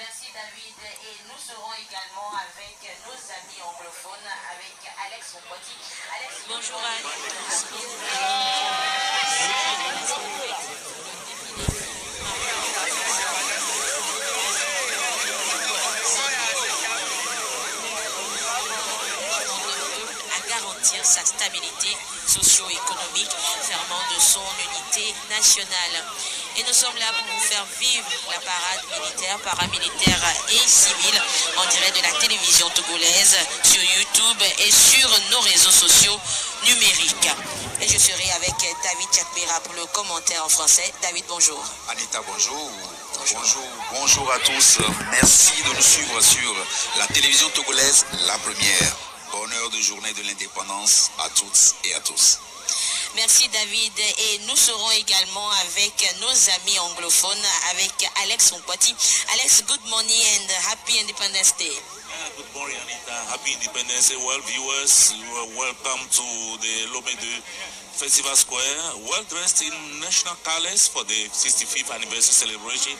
Merci David. Et nous serons également avec nos amis anglophones, avec Alex Mokwati. Alex, bonjour Alex. Garantir sa stabilité socio-économique, ferment de son unité nationale. Et nous sommes là pour vous faire vivre la parade militaire, paramilitaire et civile en direct de la télévision togolaise sur YouTube et sur nos réseaux sociaux numériques. Et je serai avec David Chakbera pour le commentaire en français. David, bonjour. Anita, bonjour. Bonjour à tous. Merci de nous suivre sur la télévision togolaise, la première. Bonne heure de journée de l'indépendance à toutes et à tous. Merci David. Et nous serons également avec nos amis anglophones, avec Alex Mokwati. Alex, good morning and happy Independence Day. Good morning, Anita. Happy Independence Day. Well, viewers, you are welcome to the Lomé2 Festival Square, well dressed in national colors for the 65th anniversary celebration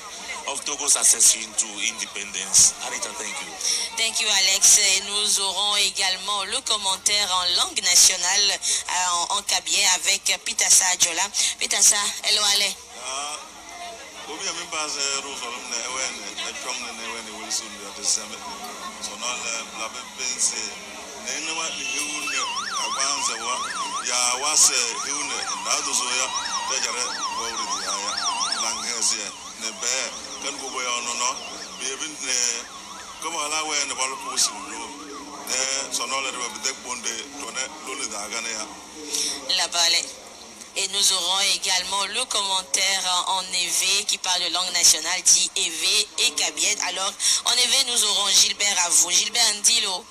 of Togo's accession to independence. Anita, thank you. Thank you, Alex. Et nous aurons également le commentaire en langue nationale en Kabye avec Pitassa Adjola. Pitassa, hello, Ale. La balle. Et nous aurons également le commentaire en EV qui parle de langue nationale, dit EV et Kabyet. Alors, en EV, nous aurons Gilbert à vous. Gilbert Ndilo.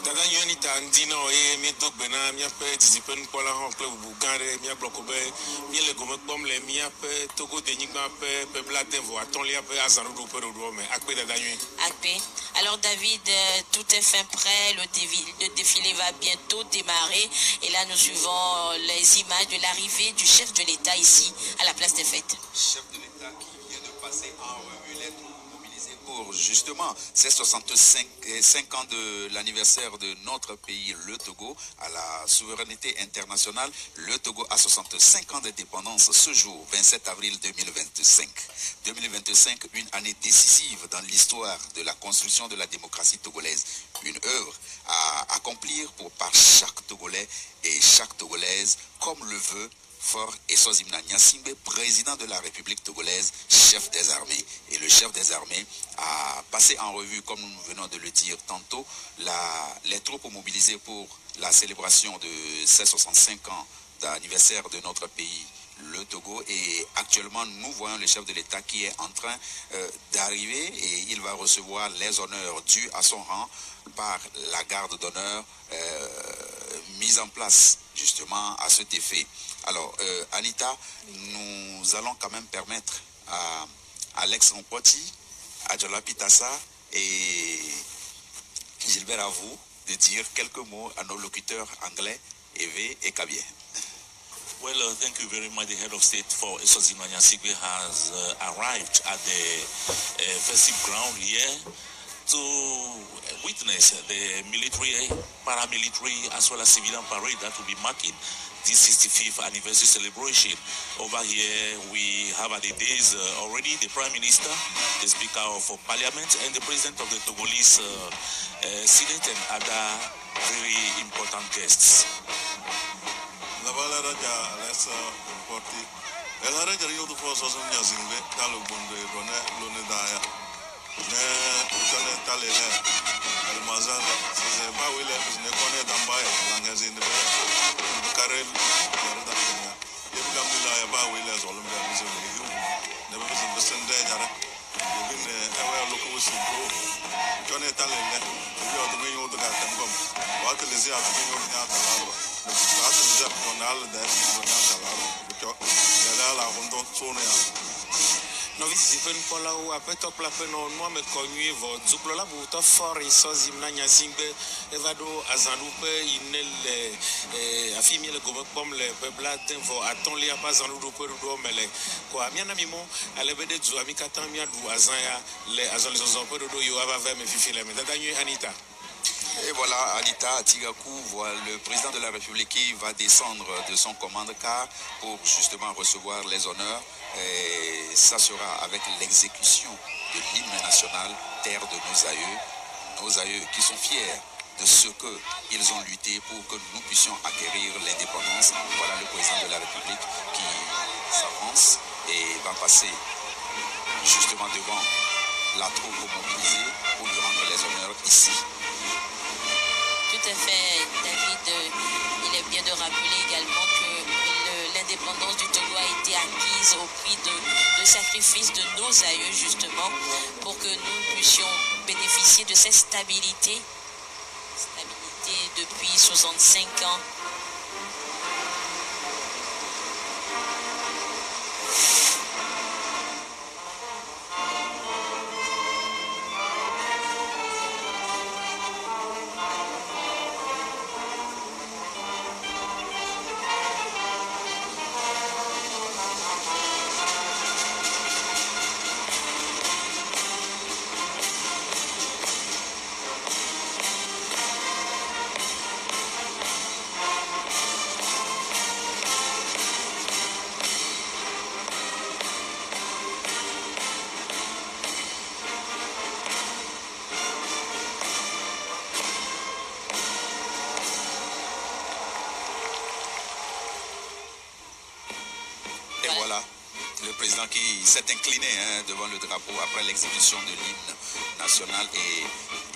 Dada Yonita Ndino et Mieto Bena, Miape, Tizipen, Pola, Club Bougare, Mia Blocobe, Miele Gomek Bomle, Miape, Togo Denigma, Pebla Devo, Atoliape, Azarudo, Perodome, Akpe Dada Yun. Akpe. Alors, David, tout est fin prêt. Le défilé va bientôt démarrer. Et là, nous suivons les images de l'arrivée du chef de l'État ici, à la place des fêtes. Chef de l'État qui vient de passer en revue les troupes mobilisées pour justement ces 65 ans de l'anniversaire de notre pays, le Togo, à la souveraineté internationale. Le Togo a 65 ans d'indépendance ce jour, 27 avril 2025. 2025, une année décisive dans l'histoire de la construction de la démocratie togolaise. Une œuvre à accomplir par chaque Togolais et chaque Togolaise, comme le veut Fort Eswazimna Nyasimbe, président de la République togolaise, chef des armées. Et le chef des armées a passé en revue, comme nous venons de le dire tantôt, les troupes mobilisées pour la célébration de ces 65 ans d'anniversaire de notre pays, le Togo. Et actuellement, nous voyons le chef de l'État qui est en train d'arriver et il va recevoir les honneurs dus à son rang par la garde d'honneur mise en place justement à cet effet. Alors, Anita, nous allons quand même permettre à Alex Mokwati, Adjola Pitassa et Gilbert Avou de dire quelques mots à nos locuteurs anglais, EV et Kabyé. Well, thank you very much. The head of state for Eswazimna Nyasigbe has arrived at the festive ground here to witness the military, paramilitary, as well as civilian parade that will be marking this 65th anniversary celebration. Over here, we have at the days already the Prime Minister, the Speaker of Parliament, and the President of the Togolese Senate and other very important guests. La Valeraja, let's report it. El Haraja, you the force of Yazimbe, Talubunde, Lunedaya, Tale, El Mazan, says a Bawile, Necone, Dambaya, Langas in the Karel, Yarda, Yamila, Bawile, Olympia, never was in the Sunday, you've been a local Sibo, Johnny Tale, you are the main of the Gatam, what is the other thing? Novi si pen kola ou apeto plape no moi me konyu vo zuklola buto for isozi na nyasingbe evado azandupe inel afimi le gobe pom le pebla tenvo atonli apa zandu pe do mele kwa miana mimo alebede zu amikata miadu azanya le azonli zozo pe do yo ava ve me fifile me dadanyu Anita. Et voilà, Anita Tigakou voit le président de la République qui va descendre de son commande-car pour justement recevoir les honneurs. Et ça sera avec l'exécution de l'hymne national, terre de nos aïeux qui sont fiers de ce qu'ils ont lutté pour que nous puissions acquérir l'indépendance. Voilà le président de la République qui s'avance et va passer justement devant la troupe mobilisée pour lui rendre les honneurs ici. Tout à fait, David. Il est bien de rappeler également que l'indépendance du Togo a été acquise au prix de sacrifices de nos aïeux, justement, pour que nous puissions bénéficier de cette stabilité depuis 65 ans. Le président qui s'est incliné devant le drapeau après l'exécution de l'hymne national et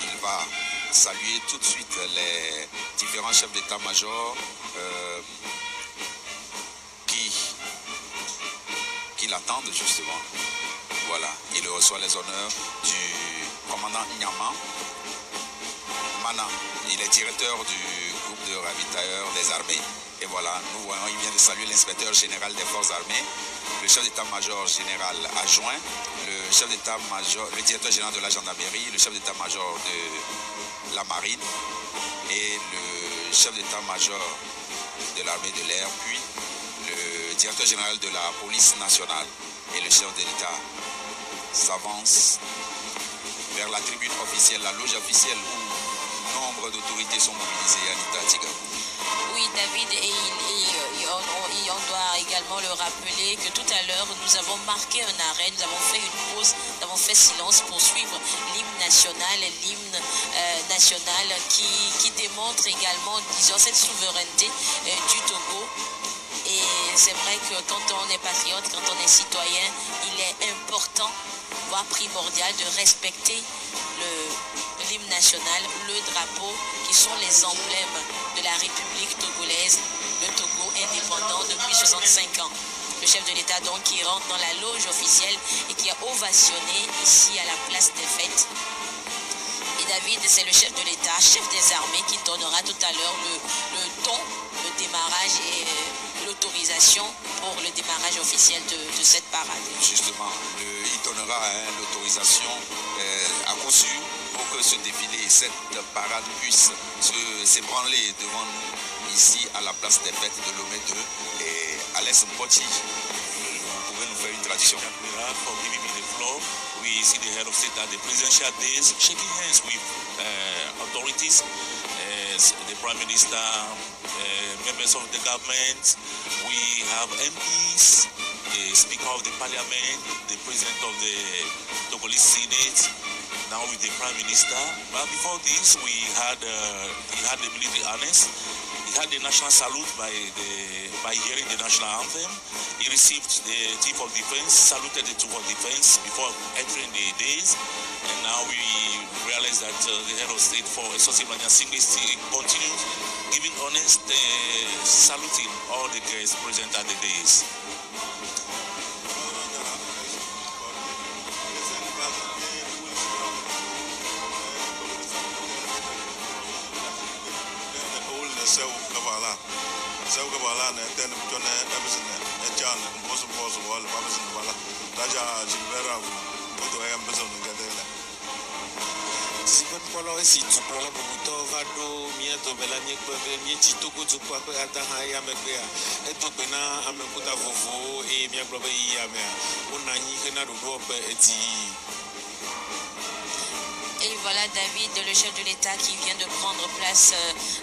il va saluer tout de suite les différents chefs d'état-major qui l'attendent justement. Voilà, il reçoit les honneurs du commandant Nyama Mana. Il est directeur du groupe de ravitailleurs des armées. Et voilà, nous voyons, il vient de saluer l'inspecteur général des forces armées, le chef d'état-major général adjoint, le chef d'état-major, le directeur général de la gendarmerie, le chef d'état-major de la marine et le chef d'état-major de l'armée de l'air, puis le directeur général de la police nationale et le chef de l'État s'avance vers la tribune officielle, la loge officielle où nombre d'autorités sont mobilisées à Anita. Oui, David, et on doit également le rappeler que tout à l'heure, nous avons marqué un arrêt, nous avons fait une pause, nous avons fait silence pour suivre l'hymne national qui démontre également, disons, cette souveraineté du Togo. Et c'est vrai que quand on est patriote, quand on est citoyen, il est important, voire primordial, de respecter l'hymne national, le drapeau, qui sont les emblèmes de la République togolaise, le Togo indépendant depuis 65 ans. Le chef de l'État donc qui rentre dans la loge officielle et qui a ovationné ici à la place des fêtes. Et David, c'est le chef de l'État, chef des armées, qui donnera tout à l'heure le ton, le démarrage et l'autorisation pour le démarrage officiel de cette parade. Justement, il donnera l'autorisation à coup sûr pour que ce défilé, cette parade puisse s'ébranler devant nous ici à la place des fêtes de Lomé 2 et Alès Mpoti. Vous pouvez nous faire une traduction. For giving me the floor, we see the head of state at the presidential days shaking hands with authorities, the prime minister, members of the government. We have MPs, the speaker of the parliament, the president of the Togolese Senate, now with the prime minister. But before this, he had the military harness. He had the national salute by hearing the national anthem. He received the chief of defense, saluted the chief of defense before entering the days. And now we realize that the head of state for Esozi Nanyasingbe still continues giving honest saluting all the guests present at the days. Sau ke bala ne ten jone ebisne echan bosu bosu wal babisne bala Daja Gilbert Bodo Amazon Gadela. Zipen polo esi tu polo bobuto vado mia to belanye ko mia chitoko tu kwa ko ata ha ya mekea e to pena amekuta vovo e mia globe ya me ona nyi kena do pe eti. Et voilà David, le chef de l'État qui vient de prendre place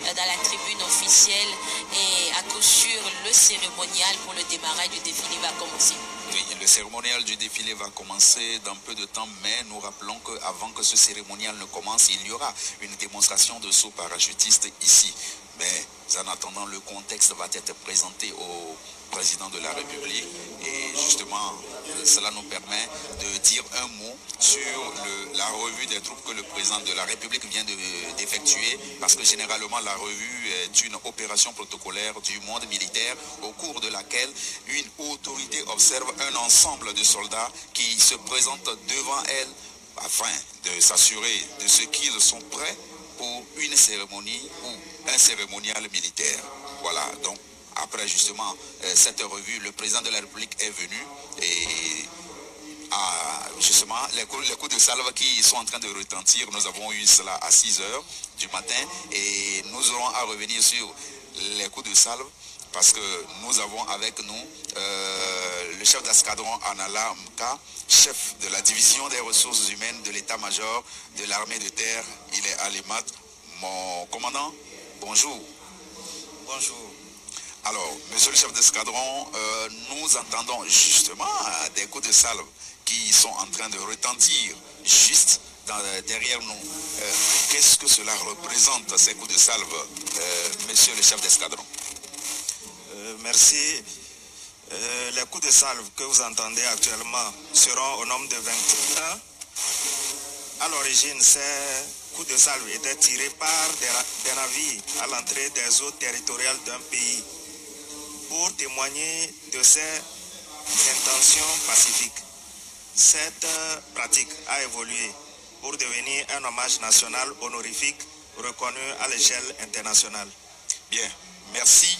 dans la tribune officielle, et à coup sûr le cérémonial pour le démarrage du défilé va commencer. Oui, le cérémonial du défilé va commencer dans peu de temps, mais nous rappelons qu'avant que ce cérémonial ne commence, il y aura une démonstration de saut parachutiste ici. Mais en attendant, le contexte va être présenté au président de la République, et justement cela nous permet de dire un mot sur la revue des troupes que le président de la République vient d'effectuer, parce que généralement la revue est une opération protocolaire du monde militaire au cours de laquelle une autorité observe un ensemble de soldats qui se présentent devant elle afin de s'assurer de ce qu'ils sont prêts pour une cérémonie ou un cérémonial militaire. Voilà, donc après justement cette revue, le président de la République est venu et justement les coups de salve qui sont en train de retentir. Nous avons eu cela à 6 h du matin et nous aurons à revenir sur les coups de salve parce que nous avons avec nous le chef d'escadron Anala Mka, chef de la division des ressources humaines de l'état-major de l'armée de terre. Il est à l'EMAT. Mon commandant, bonjour. Bonjour. Alors, monsieur le chef d'escadron, nous entendons justement des coups de salve qui sont en train de retentir juste derrière nous. Qu'est-ce que cela représente, ces coups de salve, monsieur le chef d'escadron? Merci. Les coups de salve que vous entendez actuellement seront au nombre de 21. À l'origine, ces coups de salve étaient tirés par des navires à l'entrée des eaux territoriales d'un pays pour témoigner de ses intentions pacifiques. Cette pratique a évolué pour devenir un hommage national honorifique reconnu à l'échelle internationale. Bien, merci.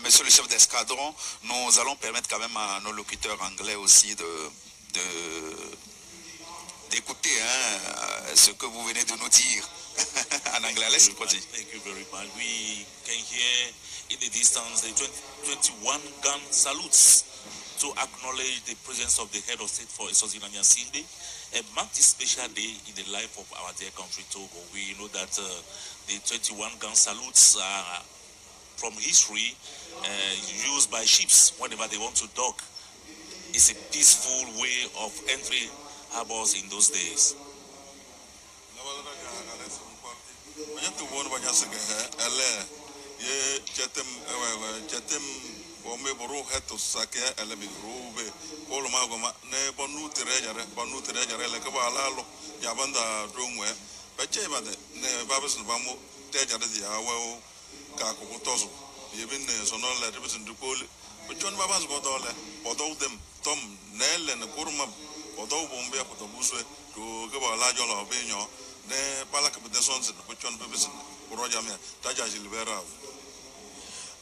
Monsieur le chef d'escadron, nous allons permettre quand même à nos locuteurs anglais aussi d'écouter ce que vous venez de nous dire en anglais. Let's continue. Thank you very much. We can hear in the distance the 21 gun salutes to acknowledge the presence of the head of state for Eswatini Nyasimbe and mark this special day in the life of our dear country Togo. We know that the 21 gun salutes are from history used by ships whenever they want to dock. It's a peaceful way of entering harbors in those days.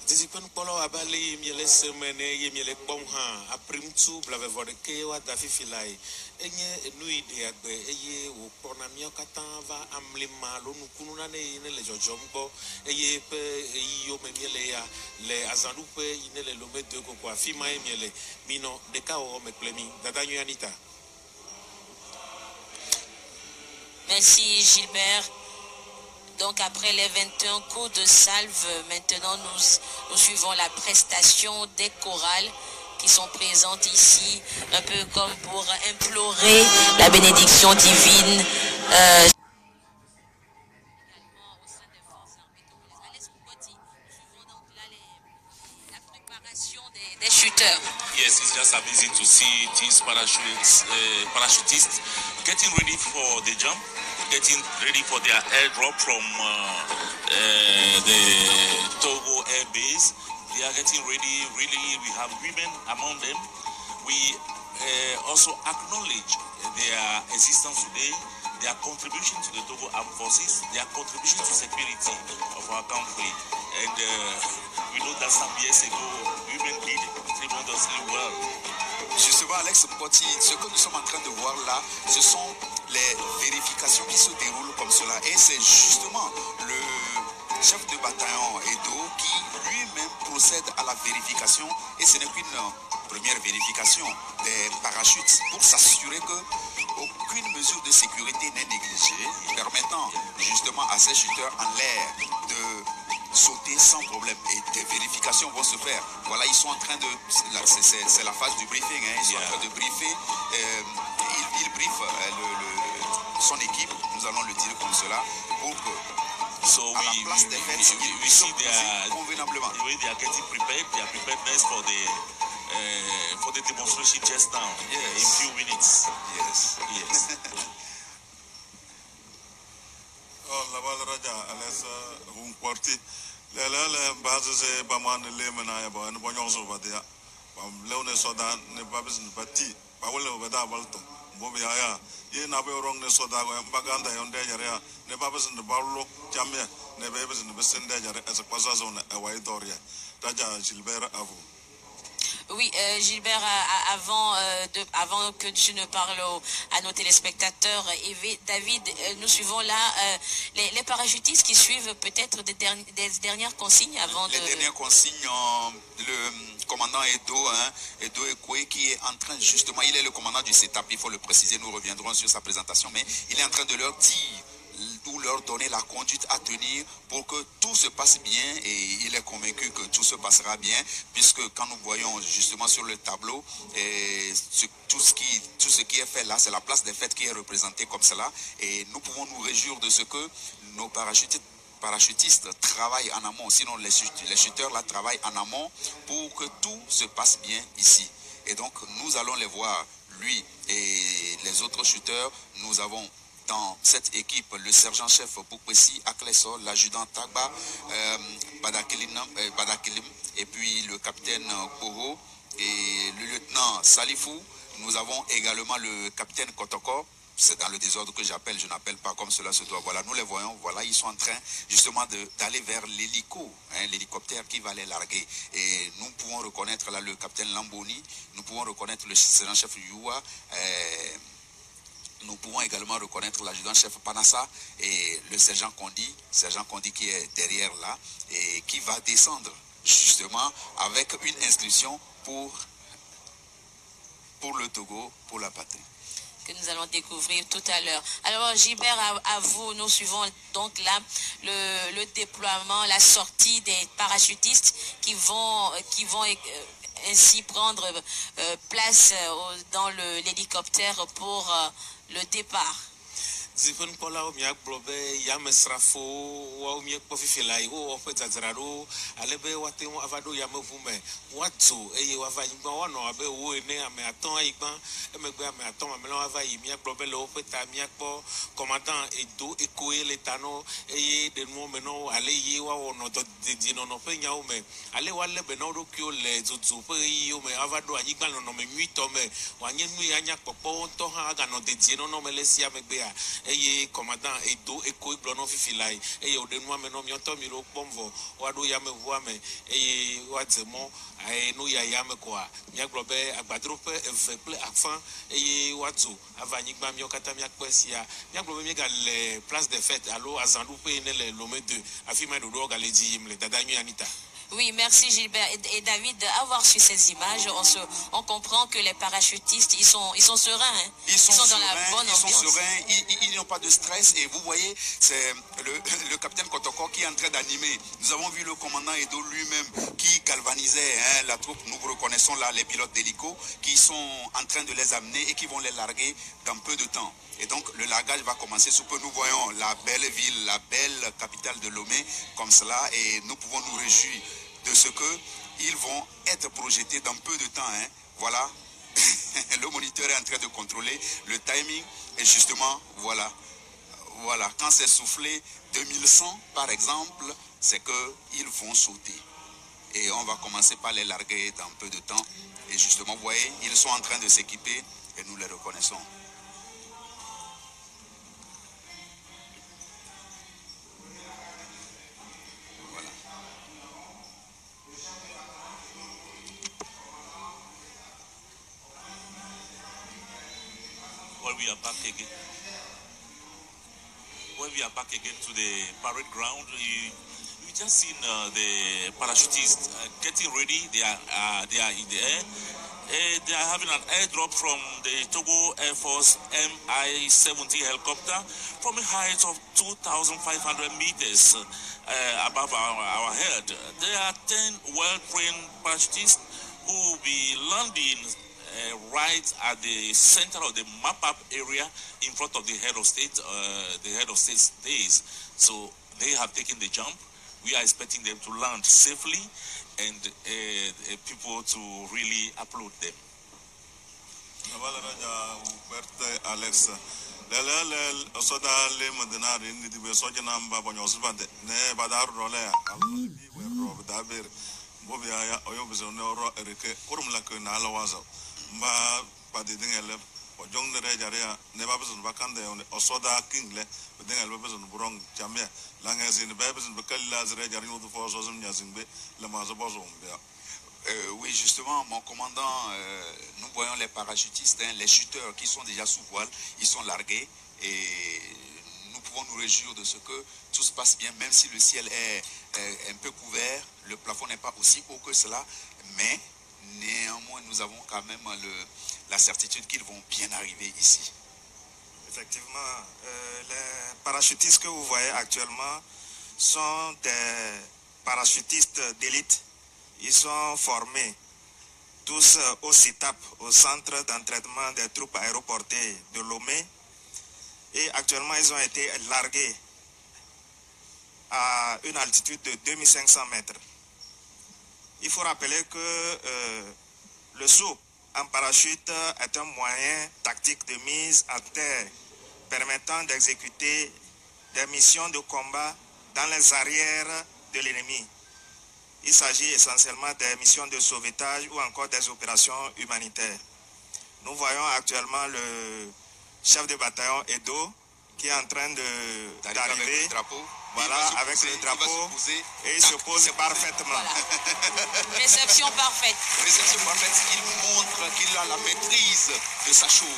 Dizipen polo abali miele semene ye miele pomha aprimtu blave vodeke wa dafi filai enye nui de agbe eye wo pona miokata va amlima lo nukunu na ne le jojombo eye pe iyo me miele ya le azandu pe ine le lome de ko kwa fima e miele mino de ka o me plemi dadanyu Anita. Merci Gilbert. Donc après les 21 coups de salve, maintenant nous suivons la prestation des chorales qui sont présentes ici, un peu comme pour implorer la bénédiction divine. La préparation des shooters. Yes, it's just amazing to see these parachutists getting ready for the jump, getting ready for their airdrop from the Togo Air Base. They are getting ready, really, we have women among them. We also acknowledge their existence today, their contribution to the Togo Armed Forces, their contribution to security of our country. And we know that some years ago, women did tremendously well. Justement, Alex Mboti, ce que nous sommes en train de voir là, ce sont les vérifications qui se déroulent comme cela. Et c'est justement le chef de bataillon Edo qui lui-même procède à la vérification. Et ce n'est qu'une première vérification des parachutes pour s'assurer qu'aucune mesure de sécurité n'est négligée, permettant justement à ces chuteurs en l'air de sauter sans problème. Et des vérifications vont se faire. Voilà, ils sont en train de... C'est la phase du briefing. Hein, ils sont en train de briefer. Ils briefent son équipe, nous allons le dire comme cela, pour que... So à la place des fêtes, we see convenablement. The way they are getting prepared, they are preparedness for the demonstration just now. Yes. In few minutes. Yes. Yes. Oh, la bala raja alas porti. Le base se baman le mena ya ba ne bonyon so ba dia. Bam leone soda ne babis ne pati. Ba wole ba da balto. Bobi ya ye na be rong ne soda go baganda yon de jare ne babis ne ballo jamia ne bebis ne besen de jare as kwasa zone e wai doria. Raja Gilbert à vous. Oui, Gilbert, avant que tu ne parles à nos téléspectateurs, David, nous suivons là les parachutistes qui suivent peut-être des dernières consignes avant les dernières consignes, le commandant Edo Ekwe, qui est en train justement, il est le commandant du CETAP, il faut le préciser, nous reviendrons sur sa présentation, mais il est en train de leur dire ou leur donner la conduite à tenir pour que tout se passe bien, et il est convaincu que tout se passera bien, puisque quand nous voyons justement sur le tableau tout ce qui est fait là, c'est la place des fêtes qui est représentée comme cela, et nous pouvons nous réjouir de ce que nos parachutistes travaillent en amont, sinon les chuteurs là travaillent en amont pour que tout se passe bien ici. Et donc nous allons les voir, lui et les autres chuteurs. Nous avons dans cette équipe le sergent-chef Boukwesi Akleso, l'adjudant Tagba Badakelim, et puis le capitaine Koro et le lieutenant Salifou. Nous avons également le capitaine Kotoko. C'est dans le désordre que j'appelle, je n'appelle pas comme cela se doit. Voilà, nous les voyons, voilà, ils sont en train justement d'aller vers l'hélicoptère qui va les larguer. Et nous pouvons reconnaître là le capitaine Lamboni, nous pouvons reconnaître le sergent-chef Youa, nous pouvons également reconnaître l'adjudant-chef Panassa et le sergent Kondi qui est derrière là et qui va descendre justement avec une inscription pour le Togo, pour la patrie. Que nous allons découvrir tout à l'heure. Alors Gilbert, à vous, nous suivons donc là le déploiement, la sortie des parachutistes qui vont ainsi prendre place dans l'hélicoptère pour le départ. Zipen kola o miak blobe yamesrafo wa o miak pofifila o petazarado alebe wate o avado yamevume watu eye wava yigba wono abe wo ene ame aton yigba emegbe ame aton amelo wava yi miak blobe le o peta miak po commandant Edo Ekoe letano eye de no meno ale yi wa wono do de no no pe nya o me ale wa le be no do kio le zuzu pe yi o me avado yigba no me nwito me wa nyenu ya nya popo to ha ga no de no me le sia megbe a eye commandant Edo Ekoe blono fifilai eye o de no me no mi oto mi ro pomvo wa do ya me vo ame eye wa zemo ai no ya ya me kwa mi aglobe agbadro pe evple afan eye wa tu avanyigba mi okata mi akpesia mi aglobe mi ga le place des fêtes allo azandu pe ne le lome 2 afima do do ga le di imle dadanyu Anita. Oui, merci Gilbert. Et David, à voir sur ces images, on comprend que les parachutistes, ils sont sereins. Hein? Ils sont dans la bonne ambiance. Ils sont sereins, ils n'ont pas de stress. Et vous voyez, c'est le capitaine Kotoko qui est en train d'animer. Nous avons vu le commandant Edo lui-même qui galvanisait la troupe. Nous reconnaissons là les pilotes d'hélico qui sont en train de les amener et qui vont les larguer dans peu de temps. Et donc le largage va commencer sous peu. Nous voyons la belle ville, la belle capitale de Lomé comme cela, et nous pouvons nous réjouir de ce qu'ils vont être projetés dans peu de temps. Hein. Voilà, le moniteur est en train de contrôler le timing, et justement, voilà, quand c'est soufflé 2100 par exemple, c'est qu'ils vont sauter. Et on va commencer par les larguer dans peu de temps. Et justement, vous voyez, ils sont en train de s'équiper et nous les reconnaissons. we are back again. When we are back again to the parade ground, we just seen the parachutists getting ready. They are in the air. They are having an airdrop from the Togo Air Force Mi-70 helicopter from a height of 2,500 meters above our head. There are 10 well-trained parachutists who will be landing right at the center of the map-up area in front of the head of state stays. So they have taken the jump. We are expecting them to land safely and people to really upload them. Alex, oui, justement, mon commandant, nous voyons les parachutistes, les shooters qui sont déjà sous voile, ils sont largués et nous pouvons nous réjouir de ce que tout se passe bien, même si le ciel est un peu couvert, le plafond n'est pas aussi haut que cela, mais néanmoins nous avons quand même la certitude qu'ils vont bien arriver ici. Effectivement, les parachutistes que vous voyez actuellement sont des parachutistes d'élite. Ils sont formés tous au CITAP, au centre d'entraînement des troupes aéroportées de Lomé. Et actuellement, ils ont été largués à une altitude de 2500 mètres. Il faut rappeler que le saut en parachute est un moyen tactique de mise à terre permettant d'exécuter des missions de combat dans les arrières de l'ennemi. Il s'agit essentiellement des missions de sauvetage ou encore des opérations humanitaires. Nous voyons actuellement le chef de bataillon Edo qui est en train d'arriver. Voilà, avec le drapeau, et il se pose parfaitement. Voilà. Réception parfaite. Réception parfaite, il montre qu'il a la maîtrise de sa chose.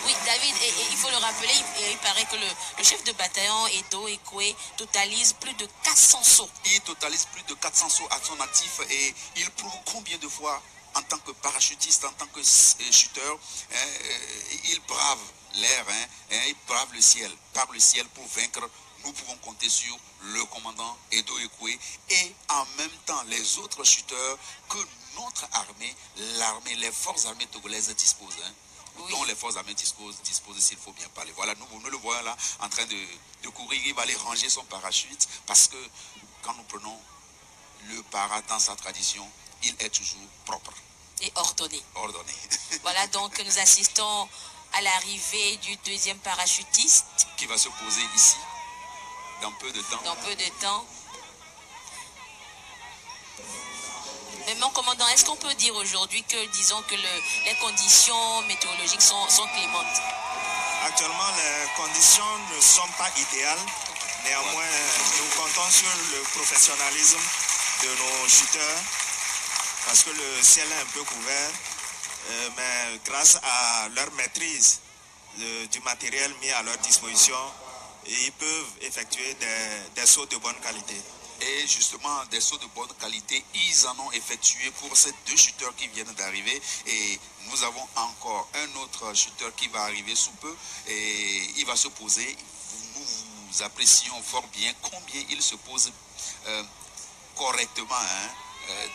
Oui, David, et il faut le rappeler, il paraît que le chef de bataillon Edo Ekwe totalise plus de 400 sauts. Il totalise plus de 400 sauts à son actif et il prouve combien de fois, en tant que parachutiste, en tant que shooter, il brave l'air, il brave le ciel, par le ciel pour vaincre. Nous pouvons compter sur le commandant Edo Ekwe et en même temps les autres shooters que notre armée, les forces armées togolaises disposent. Oui. Dont les forces armées disposent s'il faut bien parler. Voilà, nous le voyons là en train de courir. Il va aller ranger son parachute parce que quand nous prenons le para dans sa tradition, il est toujours propre. Et ordonné. Ordonné. Voilà, donc nous assistons à l'arrivée du deuxième parachutiste. Qui va se poser ici. Dans peu de temps. Dans peu de temps. Mais mon commandant, est-ce qu'on peut dire aujourd'hui que, disons que les conditions météorologiques sont clémentes? Actuellement, les conditions ne sont pas idéales. Néanmoins, nous comptons sur le professionnalisme de nos shooters parce que le ciel est un peu couvert. Mais grâce à leur maîtrise du matériel mis à leur disposition, ils peuvent effectuer des sauts de bonne qualité. Et justement, des sauts de bonne qualité, ils en ont effectué pour ces deux shooters qui viennent d'arriver. Et nous avons encore un autre shooter qui va arriver sous peu. Et il va se poser. Nous apprécions fort bien combien il se pose correctement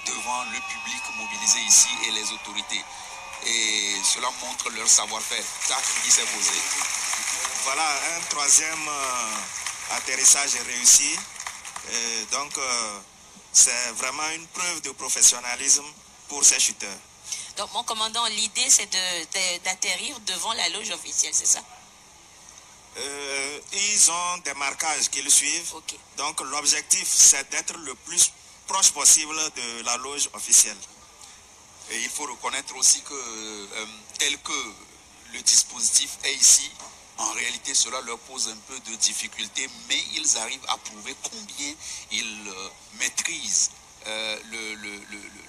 devant le public mobilisé ici et les autorités. Et cela montre leur savoir-faire. Tac, il s'est posé. Voilà, un troisième atterrissage réussi. Donc, c'est vraiment une preuve de professionnalisme pour ces shooters. Donc, mon commandant, l'idée, c'est d'atterrir devant la loge officielle, c'est ça? Ils ont des marquages qu'ils suivent. Okay. Donc, l'objectif, c'est d'être le plus proche possible de la loge officielle. Et il faut reconnaître aussi que, tel que le dispositif est ici, en réalité, cela leur pose un peu de difficulté, mais ils arrivent à prouver combien ils maîtrisent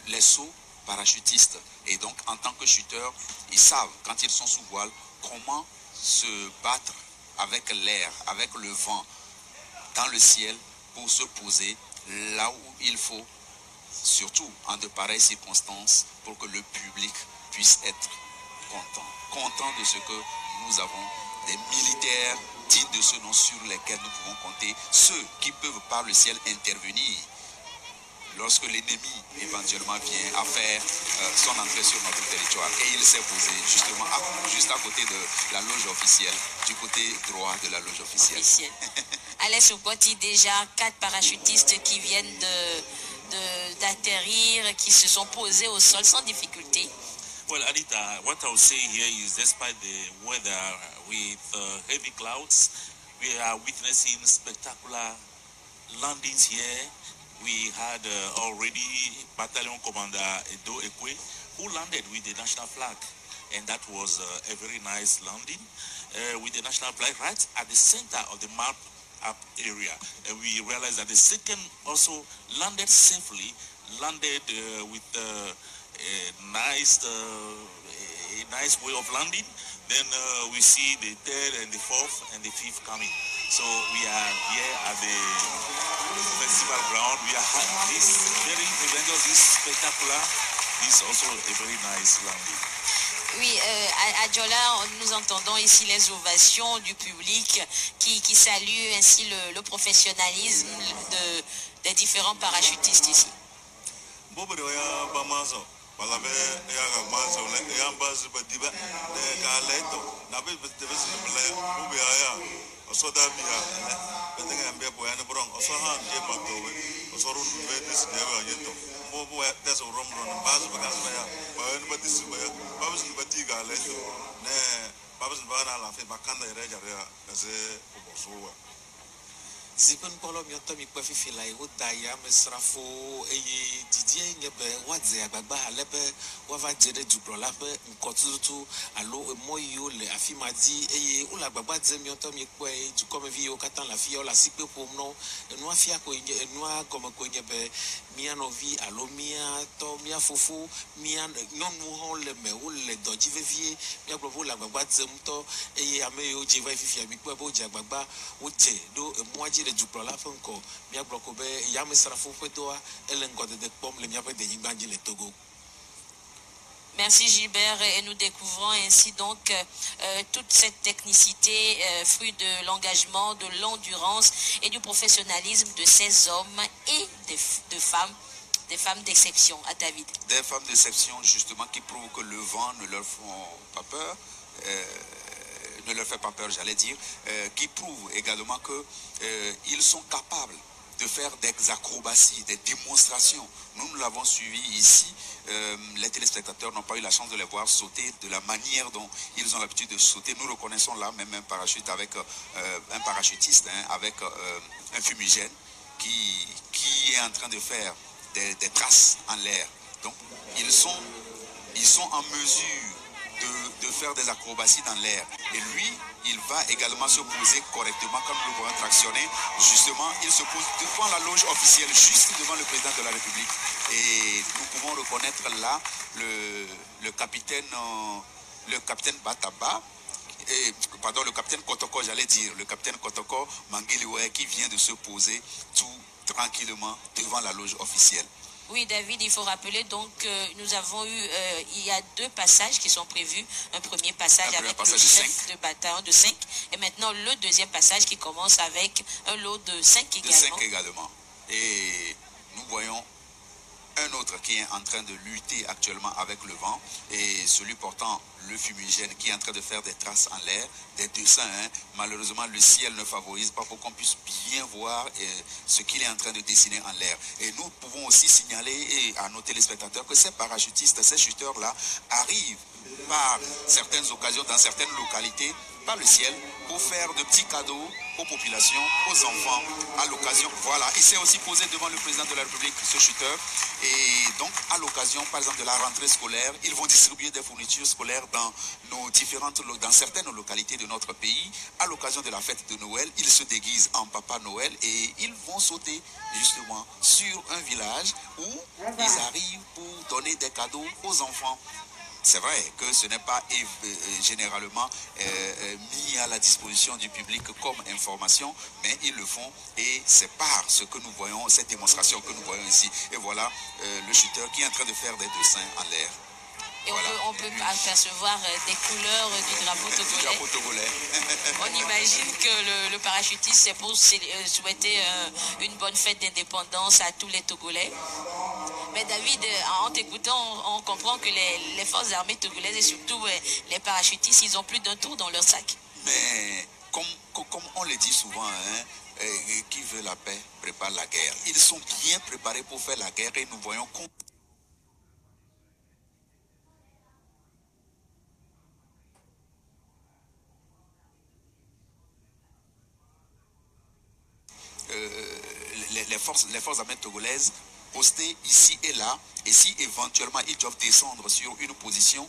les sauts parachutistes. Et donc, en tant que shooter, ils savent, quand ils sont sous voile, comment se battre avec l'air, avec le vent, dans le ciel, pour se poser là où il faut, surtout en de pareilles circonstances, pour que le public puisse être content de ce que nous avons, des militaires dignes de ce nom sur lesquels nous pouvons compter, ceux qui peuvent par le ciel intervenir lorsque l'ennemi éventuellement vient à faire son entrée sur notre territoire. Et il s'est posé justement juste à côté de la loge officielle, du côté droit de la loge officielle. Alain Soupoti, déjà 4 parachutistes qui viennent d'atterrir, qui se sont posés au sol sans difficulté. Well, Anita, what I would say here is despite the weather with heavy clouds, we are witnessing spectacular landings here. We had already Battalion Commander Edo Ekwe, who landed with the national flag. And that was a very nice landing with the national flag right at the center of the map up area. And we realized that the second also landed safely, landed with a nice way of landing. Then we see the third and the fourth and the fifth coming. So we are here at the festival ground. We are having this very tremendous, this spectacular. This is also a very nice landing. Oui, à Djola, nous entendons ici les ovations du public qui salue ainsi le professionnalisme des différents parachutistes ici. Zipen polo mioto mi kwa fifi la iwo daya mesrafo eye didie nyebe wadze agbagba alebe wava jere dubro la pe nkotutu alo emoyo le afimadi eye ula agbagba dze mioto mi kwa dukome vi yo katan la fi yo la sikpe pomno enu afia ko enu agome ko nyebe mia novi alo mia to mia fofo mia nyonu ho le me wo le doji vevie mia gbogbo la agbagba dze mto eye ameyo je va fifi mi kwa bo je agbagba wo je do emoaji du plan Fonko, Mia Blocobe, Yamisrafo Petoa, Elengode de Pomme, le Miape de Yimbanji, le Togo. Merci Gilbert, et nous découvrons ainsi donc toute cette technicité, fruit de l'engagement, de l'endurance et du professionnalisme de ces hommes et de femmes. Des femmes d'exception, à David. Des femmes d'exception, justement, qui prouvent que le vent ne leur fait pas peur. Ne leur fait pas peur, j'allais dire, qui prouvent également qu'ils sont capables de faire des acrobaties, des démonstrations. Nous l'avons suivi ici. Les téléspectateurs n'ont pas eu la chance de les voir sauter de la manière dont ils ont l'habitude de sauter. Nous reconnaissons là même un parachute avec un parachutiste, avec un fumigène qui est en train de faire des traces en l'air. Donc, ils sont en mesure de faire des acrobaties dans l'air. Et lui, il va également se poser correctement quand nous le voyons tractionner. Justement, il se pose devant la loge officielle, juste devant le président de la République. Et nous pouvons reconnaître là le capitaine Bataba, le capitaine Kotoko, j'allais dire, le capitaine Kotoko Mangiliwe qui vient de se poser tout tranquillement devant la loge officielle. Oui, David, il faut rappeler donc que nous avons eu, il y a 2 passages qui sont prévus. Un premier passage avec le chef de bataillon de 5 et maintenant le deuxième passage qui commence avec un lot de 5 également. De 5 également. Et nous voyons un autre qui est en train de lutter actuellement avec le vent et celui portant le fumigène qui est en train de faire des traces en l'air, des dessins. Malheureusement, le ciel ne favorise pas pour qu'on puisse bien voir ce qu'il est en train de dessiner en l'air. Et nous pouvons aussi signaler à nos téléspectateurs que ces parachutistes, ces chuteurs-là arrivent par certaines occasions, dans certaines localités, par le ciel, pour faire de petits cadeaux aux populations, aux enfants, à l'occasion. Voilà, il s'est aussi posé devant le président de la République, ce chuteur. Et donc, à l'occasion, par exemple, de la rentrée scolaire, ils vont distribuer des fournitures scolaires dans certaines localités de notre pays. À l'occasion de la fête de Noël, ils se déguisent en Papa Noël et ils vont sauter justement sur un village où ils arrivent pour donner des cadeaux aux enfants. C'est vrai que ce n'est pas généralement mis à la disposition du public comme information, mais ils le font et c'est par ce que nous voyons, cette démonstration que nous voyons ici. Et voilà le shooter qui est en train de faire des dessins en l'air. Et voilà. On peut apercevoir des couleurs du drapeau togolais. On imagine que le parachutiste, c'est pour souhaiter une bonne fête d'indépendance à tous les Togolais. Mais David, en t'écoutant, on comprend que les forces armées togolaises et surtout les parachutistes, ils ont plus d'un tour dans leur sac. Mais comme on le dit souvent, hein, qui veut la paix prépare la guerre. Ils sont bien préparés pour faire la guerre et nous voyons les forces armées togolaises postées ici et là, et si éventuellement ils doivent descendre sur une position,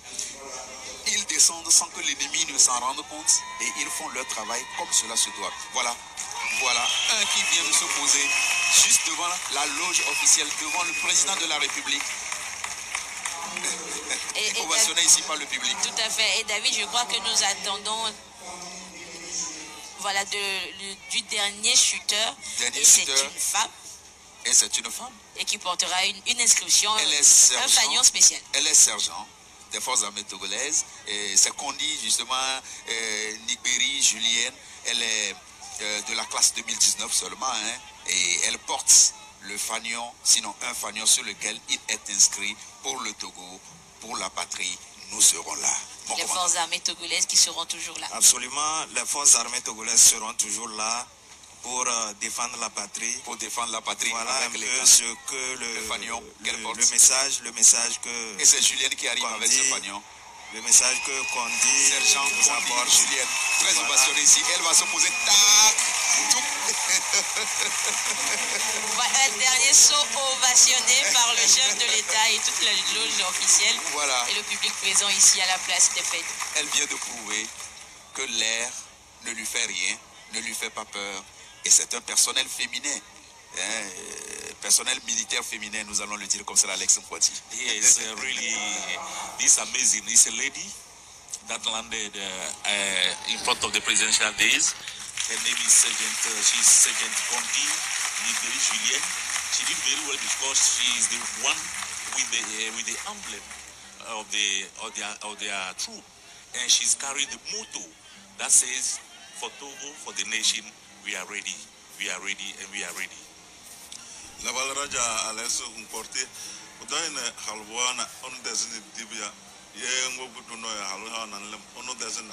ils descendent sans que l'ennemi ne s'en rende compte et ils font leur travail comme cela se doit. Voilà un qui vient de se poser juste devant la loge officielle, devant le président de la République. Et ovationné ici par le public. Tout à fait. Et David, je crois que nous attendons du dernier shooter. C'est une femme. Et c'est une femme. Et qui portera une inscription, un fanion spécial. Elle est sergent des forces armées togolaises. C'est qu'on dit justement Nigberi Julienne. Elle est de la classe 2019 seulement. Hein, et elle porte le fanion, sinon un fanion sur lequel il est inscrit pour le Togo, pour la patrie. Nous serons là. Les forces armées togolaises qui seront toujours là. Absolument, les forces armées togolaises seront toujours là pour défendre la patrie. Pour défendre la patrie. Voilà avec un peu ce que le message que... Et c'est Julienne qui arrive avec ce fanion. Le message qu'on dit... Sergent Julienne, très ovationnée ici. Elle va se poser. Tac. Un dernier saut ovationné par le chef de l'État et toute la loge officielle. Voilà. Et le public présent ici à la place des fêtes. Elle vient de prouver que l'air ne lui fait rien, ne lui fait pas peur. Et c'est un personnel féminin. Personnel militaire féminin, nous allons le dire comme ça, Alex Mkwati. Yes, really, this is amazing. It's a lady that landed in front of the presidential days. Her name is she's Sergeant Kondi Nigberi Julienne. She did very well because she is the one with the emblem of their troop, and she's carried the motto that says, "For Togo, for the nation, we are ready, and we are ready." La Valraja Alesso Umporte, Udaina Halwana, on doesn't Dibia, Yengobuno Halwan and doesn't,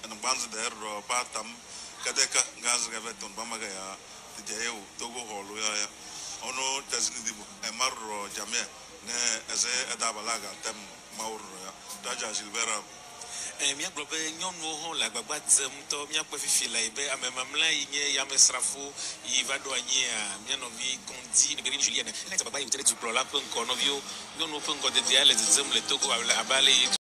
and Banz there, Patam, Kadeka, Gazgaveton, Bamagaya, the Jayo, Togo Holuya, Ono doesn't Dibu, Emaro Jame, Ne, as a Dabalaga, Tem Maur, Daja Silvera. Mia globe nyon wo la gbagbadzem to mia kwefifi la ibe amemamla inye ya mesrafo iva do anye a mia no vi Kondi Nigberi Julienne na baba yi tele du pro la pe nko no vi o nyon wo pe nko de dia le zem le Togo abale